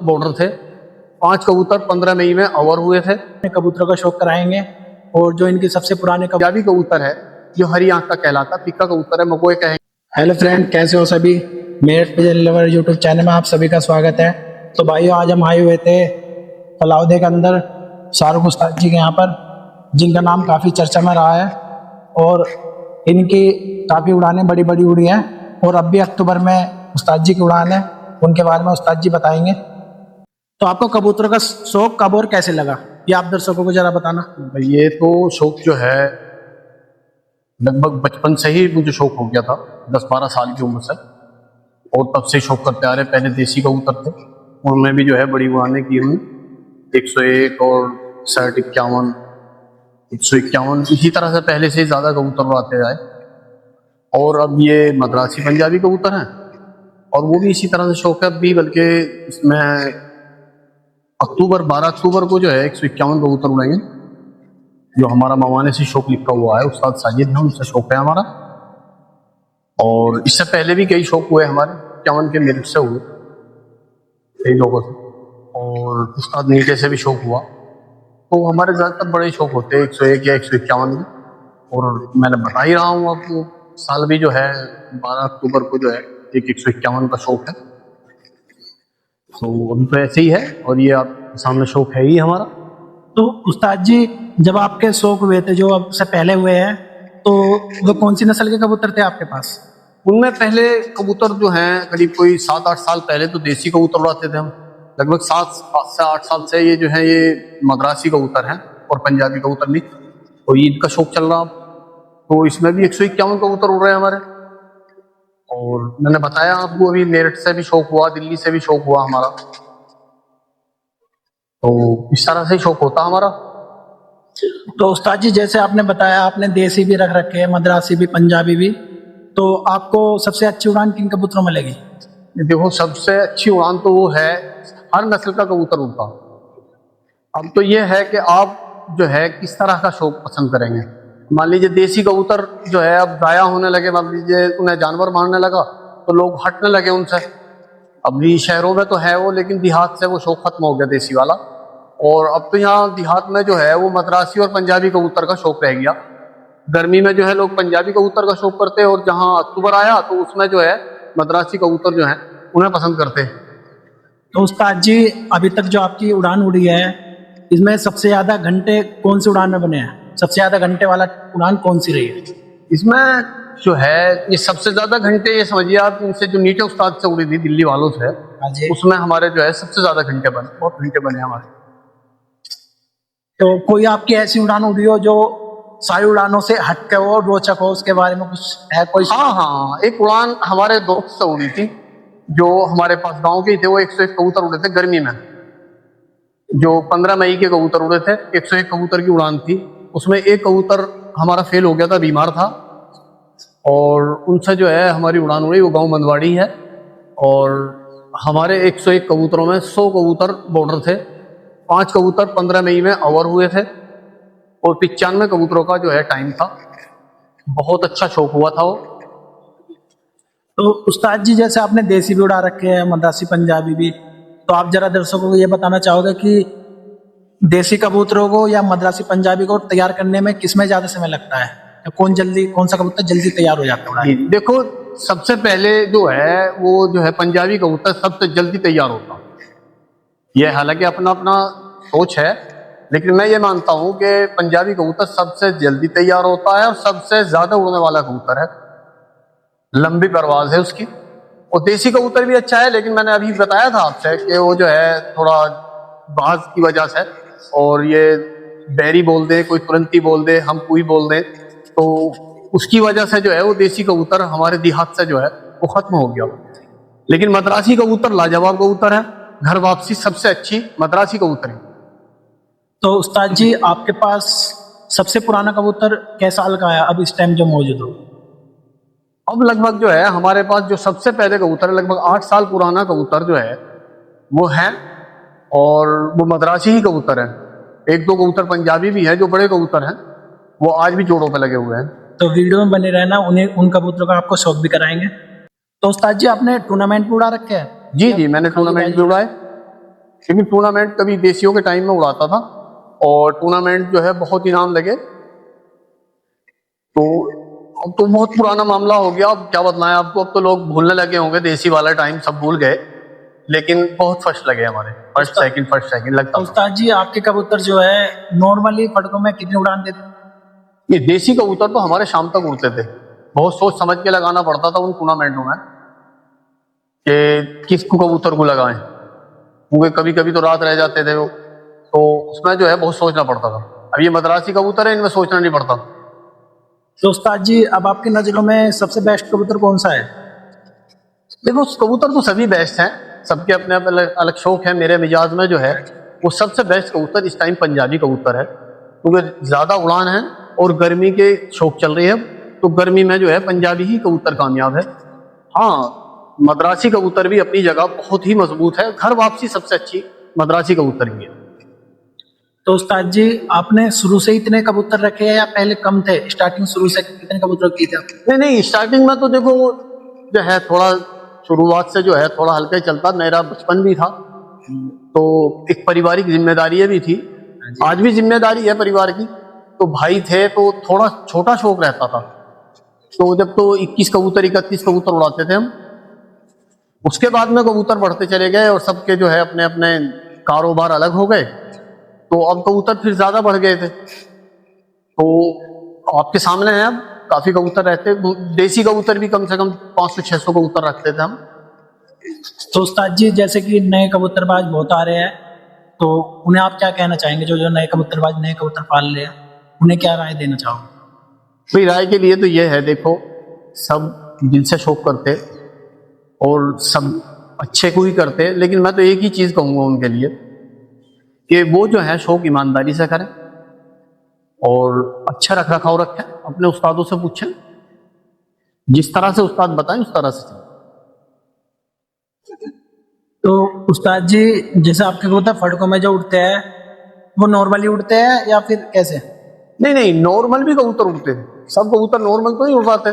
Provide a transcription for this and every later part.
Border थे। 5 कबूतर 15 मई में ओवर हुए थे। कबूतरों का शौक कराएंगे। और जो इनके सबसे पुराने पंजाबी कबूतर है जो हरी आंख का कहलाता, पिक्का कबूतर है, मकोए कहेंगे। हेलो फ्रेंड, कैसे हो सभी। Meerut pigeon lover YouTube channel में आप सभी का स्वागत है। तो भाइयों, आज हम आए हुए थे कलाउदे के अंदर शाहरुख उस्ताद जी के यहाँ पर, जिनका नाम काफ़ी चर्चा में रहा है और इनकी काफ़ी उड़ानें बड़ी बड़ी उड़ी हैं। और अब भी अक्टूबर में उस्ताद जी की उड़ान है, उनके बारे में उस्ताद जी बताएंगे। तो आपको कबूतरों का शौक कब और कैसे लगा, ये आप दर्शकों को जरा बताना। ये तो शौक जो है लगभग बचपन से ही मुझे शौक हो गया था, 10-12 साल की उम्र से, और तब से शौक करते आ रहे। पहले देसी कबूतर थे, उनमें भी जो है बड़ी उड़ानें की हुई, 101 और 60, 51, 151, इसी तरह से पहले से ज़्यादा कबूतर उड़ाते आए। और अब ये मद्रासी पंजाबी कबूतर हैं और वो भी इसी तरह से शौक है अब भी, बल्कि इसमें 12 अक्टूबर को जो है 151 कबूतर उड़ाएंगे, जो हमारा मवाने से शौक लिखा हुआ है, उस्ताद साजिद है, उनसे शौक है हमारा। और इससे पहले भी कई शौक हुए हमारे, 51 के मेरिट से हुए कई लोगों से, और उस्ताद नीचे से भी शौक हुआ। तो हमारे ज़्यादातर बड़े शौक होते हैं 101 या 151 में। और मैंने बता ही रहा हूँ आपको, साल भी जो है 12 अक्टूबर को जो है एक 151 का शौक है। तो अभी तो ऐसे ही है, और ये आप सामने शौक है ही हमारा। तो उस्ताद जी, जब आपके शौक हुए थे, जो अब से पहले हुए हैं, तो वो कौन सी नस्ल के कबूतर थे आपके पास? उनमें पहले कबूतर जो हैं करीब कोई 7-8 साल पहले तो देसी कबूतर उड़ाते थे हम। लगभग 7 से 8 साल से ये जो है ये मद्रासी कबूतर हैं और पंजाबी कबूतर नहीं। तो ईद का शौक चल रहा, तो इसमें भी 151 कबूतर उड़ रहे हैं हमारे। और मैंने बताया आपको, अभी मेरठ से भी शौक हुआ, दिल्ली से भी शौक हुआ हमारा। तो इस तरह से शौक होता हमारा। तो उस्ताद जी, जैसे आपने बताया, आपने देसी भी रख रखे हैं, मद्रासी भी, पंजाबी भी, तो आपको सबसे अच्छी उड़ान किन कबूतरों में लगी? देखो, सबसे अच्छी उड़ान तो वो है, हर नस्ल का कबूतर उड़ता। अब तो ये है कि आप जो है किस तरह का शौक पसंद करेंगे। मान लीजिए देसी कबूतर जो है अब जाया होने लगे, मान लीजिए उन्हें जानवर मारने लगा तो लोग हटने लगे उनसे। अभी शहरों में तो है वो, लेकिन देहात से वो शौक खत्म हो गया देसी वाला। और अब तो यहाँ देहात में जो है वो मद्रासी और पंजाबी कबूतर का शौक रह गया। गर्मी में जो है लोग पंजाबी कबूतर का शौक करते हैं, और जहाँ अक्टूबर आया तो उसमें जो है मद्रासी कबूतर जो है उन्हें पसंद करते हैं। तो उस्ताद जी, अभी तक जो आपकी उड़ान उड़ी है, इसमें सबसे ज्यादा घंटे कौन सी उड़ान में बने हैं? सबसे ज्यादा घंटे वाला उड़ान कौन सी रही है? इसमें जो है ये सबसे ज्यादा घंटे, ये समझिए आप, इनसे जो नीचे उस्ताद से उड़ी थी दिल्ली वालों से, उसमें हमारे जो है सबसे ज्यादा घंटे बने, बहुत घंटे बने हमारे। तो कोई आपकी ऐसी उड़ान उड़ी हो जो सारी उड़ानों से हटके हो, रोचक हो, उसके बारे में कुछ है कोई? हाँ, एक उड़ान हमारे दोस्त से उड़ी थी, जो हमारे पास गांव के थे। वो 101 कबूतर उड़े थे गर्मी में, जो 15 मई के कबूतर उड़े थे। 101 कबूतर की उड़ान थी, उसमें एक कबूतर हमारा फेल हो गया था, बीमार था, और उनसे जो है हमारी उड़ान उड़ी। वो गांव मंदवाड़ी है, और हमारे 101 कबूतरों में 100 कबूतर बॉर्डर थे। 5 कबूतर 15 मई में ओवर हुए थे, और 95 कबूतरों का जो है टाइम था। बहुत अच्छा शौक हुआ था वो। तो उस्ताद जी, जैसे आपने देसी भी उड़ा रखे हैं, मद्रासी पंजाबी भी, तो आप जरा दर्शकों को ये बताना चाहोगे कि देसी कबूतरों को या मद्रासी पंजाबी को तैयार करने में किसमें ज्यादा समय लगता है? कौन सा कबूतर जल्दी तैयार हो जाता है? देखो, सबसे पहले जो है वो जो है पंजाबी कबूतर सबसे जल्दी तैयार होता। ये हालांकि अपना अपना सोच है, लेकिन मैं ये मानता हूं कि पंजाबी कबूतर सबसे जल्दी तैयार होता है और सबसे ज्यादा उड़ने वाला कबूतर है, लंबी परवाज है उसकी। और देसी कबूतर भी अच्छा है, लेकिन मैंने अभी बताया था आपसे कि वो जो है थोड़ा बाज की वजह से, और ये बैरी बोल दे, कोई तुरंती बोल दे, हम कोई बोल दे, तो उसकी वजह से जो है वो देसी कबूतर हमारे देहात से जो है वो खत्म हो गया। लेकिन मद्रासी कबूतर लाजवाब कबूतर है, घर वापसी सबसे अच्छी मद्रासी कबूतर है। तो उस्ताद जी, आपके पास सबसे पुराना कबूतर कै साल का है अब इस टाइम जो मौजूद हो? अब लगभग जो है हमारे पास जो सबसे पहले कबूतर है, लगभग 8 साल पुराना कबूतर जो है वो है, और वो मद्रासी ही कबूतर है। 1-2 कबूतर पंजाबी भी है जो बड़े कबूतर हैं, वो आज भी जोड़ों पे लगे हुए हैं। तो वीडियो में बने रहना, उन कबूतरों का आपको शौक भी कराएंगे। तो उस्ताद जी, आपने टूर्नामेंट भी उड़ा रखे हैं? जी, मैंने टूर्नामेंट भी उड़ाए। लेकिन टूर्नामेंट कभी देसियों के टाइम में उड़ाता था और टूर्नामेंट जो है बहुत इनाम लगे। तो अब तो बहुत पुराना मामला हो गया, अब क्या बताएं आपको, अब तो लोग भूलने लगे होंगे, देसी वाला टाइम सब भूल गए। लेकिन बहुत फर्स्ट लगे हमारे, फर्स्ट सेकंड लगता तो था। उस्ताद जी आपके कबूतर जो है नॉर्मली फटकों में कितनी उड़ान देते हैं? ये देसी कबूतर तो हमारे शाम तक उड़ते थे, बहुत सोच समझ के लगाना पड़ता था उन टूर्नामेंटों में कि किस कबूतर को लगाएं, क्योंकि कभी कभी तो रात रह जाते थे वो, तो उसमें जो है बहुत सोचना पड़ता था। अब ये मद्रासी कबूतर है, इनमें सोचना नहीं पड़ता। तो उस्ताद जी अब आपकी नजरों में सबसे बेस्ट कबूतर कौन सा है? देखो कबूतर तो सभी बेस्ट हैं, सबके अपने अपने अलग अलग शौक है। मेरे मिजाज में जो है वो सबसे बेस्ट कबूतर इस टाइम पंजाबी कबूतर है, क्योंकि ज्यादा उड़ान है और गर्मी के शौक चल रही है, तो गर्मी में जो है पंजाबी ही कबूतर कामयाब है। हाँ, मद्रासी कबूतर भी अपनी जगह बहुत ही मजबूत है, घर वापसी सबसे अच्छी मद्रासी कबूतर की है। तो उस्ताद जी आपने शुरू से इतने कबूतर रखे हैं या पहले कम थे? स्टार्टिंग शुरू से कितने कबूतर किए थे आप? नहीं, स्टार्टिंग में तो देखो जो है थोड़ा शुरुआत से जो है थोड़ा हल्का ही चलता, मेरा बचपन भी था, तो एक पारिवारिक जिम्मेदारी भी थी, आज भी जिम्मेदारी है परिवार की। तो भाई थे तो थोड़ा छोटा शौक रहता था, तो जब तो 21 कबूतर 31 कबूतर उड़ाते थे हम। उसके बाद में कबूतर बढ़ते चले गए और सबके जो है अपने अपने कारोबार अलग हो गए, तो अब कबूतर फिर ज्यादा बढ़ गए थे। तो आपके सामने है, अब काफी कबूतर रहते, देसी कबूतर भी कम से कम 500-600 कबूतर रखते थे हम। तो उस्ताद जी जैसे कि नए कबूतरबाज बहुत आ रहे हैं, तो उन्हें आप क्या कहना चाहेंगे? जो जो नए कबूतरबाज नए कबूतर पाल रहे हैं उन्हें क्या राय देना चाहोगे? मेरी राय के लिए तो यह है, देखो सब दिल से शौक करते और सब अच्छे को ही करते, लेकिन मैं तो एक ही चीज कहूंगा उनके लिए कि वो जो है शौक ईमानदारी से करें और अच्छा रख रखाव रखें, अपने उस्तादों से पूछें, जिस तरह से उस्ताद बताएं उस तरह से चलें। तो उस्ताद जी जैसे आपके कबूतर फटकों में जो उड़ते हैं वो नॉर्मली उड़ते हैं या फिर कैसे? नहीं, नॉर्मल भी कबूतर उड़ते हैं, सब कबूतर नॉर्मल तो नहीं उड़ पाते,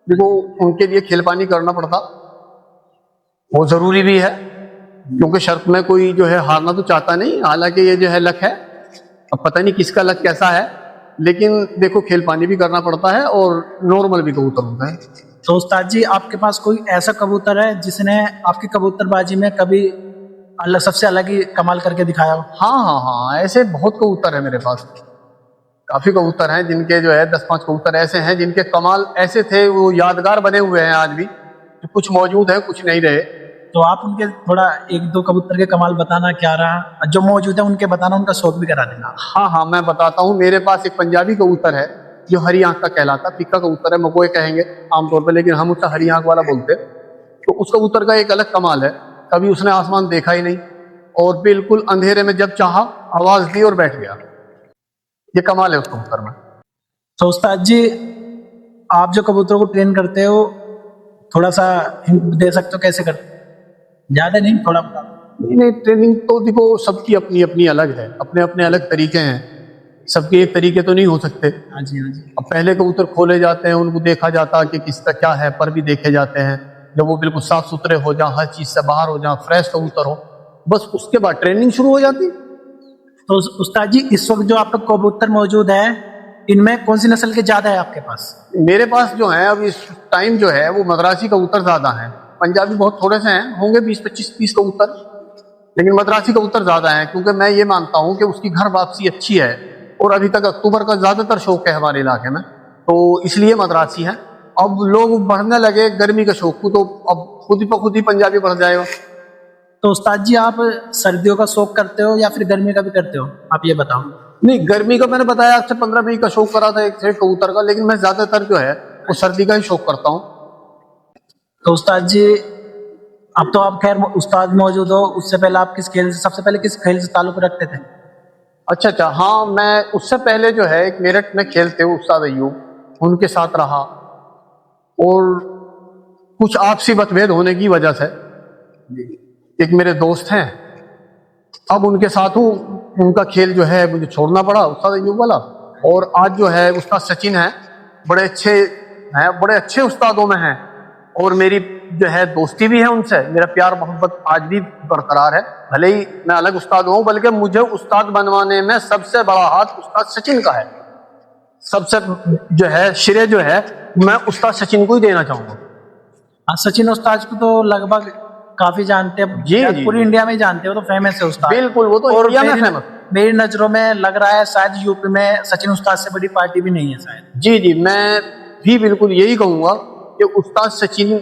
देखो उनके लिए खेल पानी करना पड़ता, वो जरूरी भी है, क्योंकि शर्त में कोई जो है हारना तो चाहता नहीं। हालांकि ये जो है लक है, अब पता नहीं किसका लक कैसा है, लेकिन देखो खेल पानी भी करना पड़ता है और नॉर्मल भी कबूतर होता है। तो उस्ताद जी आपके पास कोई ऐसा कबूतर है जिसने आपकी कबूतरबाजी में कभी अलग सबसे अलग ही कमाल करके दिखाया हो? हाँ, ऐसे बहुत कबूतर है मेरे पास, काफी कबूतर हैं जिनके जो है 10-5 कबूतर ऐसे हैं जिनके कमाल ऐसे थे, वो यादगार बने हुए हैं आज भी, तो कुछ मौजूद है कुछ नहीं रहे। तो आप उनके थोड़ा एक दो कबूतर के कमाल बताना, क्या रहा जो मौजूद है उनके बताना, उनका शौक भी करा देना। हाँ, मैं बताता हूँ। मेरे पास एक पंजाबी कबूतर है जो हरी आंख का कहलाता, पिक्का कबूतर है, मकोए कहेंगे आमतौर पर, लेकिन हम उसका हरी आंख वाला बोलते। तो उस कबूतर का एक अलग कमाल है, कभी उसने आसमान देखा ही नहीं और बिल्कुल अंधेरे में जब चाहा आवाज दी और बैठ गया, ये कमाल है उस कबूतर में। तो उस्ताद जी आप जो कबूतरों को ट्रेन करते हो थोड़ा सा हिंट दे सकते हो कैसे करते हो? ज्यादा नहीं, थोड़ा बता। नहीं, ट्रेनिंग तो देखो सबकी अपनी अपनी अलग है, अपने अपने अलग तरीके हैं, सबके एक तरीके तो नहीं हो सकते। हाँ जी, हाँ जी। अब पहले कबूतर खोले जाते हैं, उनको देखा जाता कि किसका क्या है, पर भी देखे जाते हैं, जब वो बिल्कुल साफ सुथरे हो जाए, हर चीज से बाहर हो जाए, फ्रेश कबूतर हो, बस उसके बाद ट्रेनिंग शुरू हो जाती। तो उस्ताद जी इस वक्त जो आपका कबूतर मौजूद है इनमें कौन सी नस्ल के ज्यादा है आपके पास? मेरे पास जो है अब इस टाइम जो है वो मद्रासी कबूतर ज्यादा हैं, पंजाबी बहुत थोड़े से हैं, होंगे 20-25-30 कबूतर, लेकिन मद्रासी कबूतर ज्यादा हैं, क्योंकि मैं ये मानता हूँ कि उसकी घर वापसी अच्छी है और अभी तक अक्टूबर का ज्यादातर शौक है हमारे इलाके में, तो इसलिए मद्रासी है। अब लोग बढ़ने लगे गर्मी के शौक को, तो अब खुद ही पंजाबी बढ़ जाएगा। तो उस्ताद जी आप सर्दियों का शौक करते हो या फिर गर्मी का भी करते हो, आप ये बताओ। नहीं, गर्मी का मैंने बताया आपसे 15 मई का शौक करा था एक से कबूतर का, लेकिन मैं ज्यादातर जो है वो सर्दी का ही शौक करता हूँ। तो उस्ताद जी अब तो आप खैर उस्ताद मौजूद हो, उससे पहले आप किस खेल से सबसे पहले किस खेल से ताल्लुक रखते थे? अच्छा, हाँ, मैं उससे पहले जो है एक मेरठ में खेलते हुए उस्ताद अय्यूब, उनके साथ रहा और कुछ आपसी मतभेद होने की वजह से एक मेरे दोस्त हैं, अब उनके साथ हूँ, उनका खेल जो है मुझे छोड़ना पड़ा उस्ताद अय्यूब वाला, और आज जो है उस्ताद सचिन है, बड़े अच्छे हैं, बड़े अच्छे उस्तादों में हैं और मेरी जो है दोस्ती भी है उनसे, मेरा प्यार मोहब्बत आज भी बरकरार है। भले ही मैं अलग उस्ताद हूँ, बल्कि मुझे उस्ताद बनवाने में सबसे बड़ा हाथ उस्ताद सचिन का है। सबसे जो है श्रेय जो है मैं उस्ताद सचिन को ही देना चाहूंगा। हाँ, सचिन उस्ताद को तो लगभग काफी जानते हैं, जी, शायद जी, पूरी इंडिया में ही जानते हो, तो फेमस है उस्ताद। बिल्कुल, वो तो इंडिया में फेमस। मेरी नजरों में लग रहा है शायद यूपी में सचिन उस्ताद से बड़ी पार्टी भी नहीं है शायद। जी जी, मैं भी बिल्कुल यही कहूंगा कि उस्ताद सचिन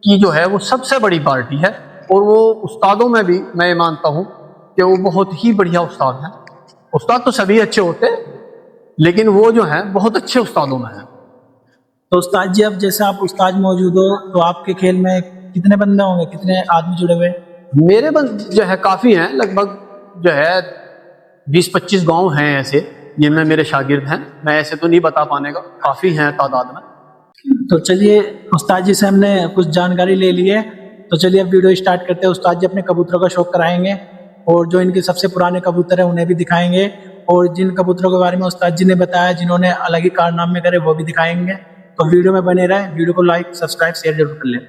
की जो है वो सबसे बड़ी पार्टी है। और वो उस्तादों में भी मैं मानता हूँ कि वो बहुत ही बढ़िया उस्ताद हैं। उस्ताद तो सभी अच्छे होते हैं, लेकिन वो जो है बहुत अच्छे उस्तादों में है। तो उस्ताद जी, अब जैसे आप उस्ताद मौजूद हो, तो आपके खेल में कितने बंदे होंगे, कितने आदमी जुड़े हुए? मेरे बंद जो है काफी हैं, लगभग जो है 20-25 गांव हैं ऐसे जिनमें मेरे शागिर्द हैं। मैं ऐसे तो नहीं बता पाने का, काफी हैं तादाद में। तो चलिए, उस्ताद जी से हमने कुछ जानकारी ले ली है, तो चलिए अब वीडियो स्टार्ट करते हैं। उस्ताद जी अपने कबूतरों का शौक कराएंगे और जो इनके सबसे पुराने कबूतर हैं उन्हें भी दिखाएंगे, और जिन कबूतरों के बारे में उस्ताद जी ने बताया जिन्होंने अलग ही कारनामे करे वो भी दिखाएंगे। तो वीडियो में बने रहे, वीडियो को लाइक सब्सक्राइब शेयर जरूर कर लें।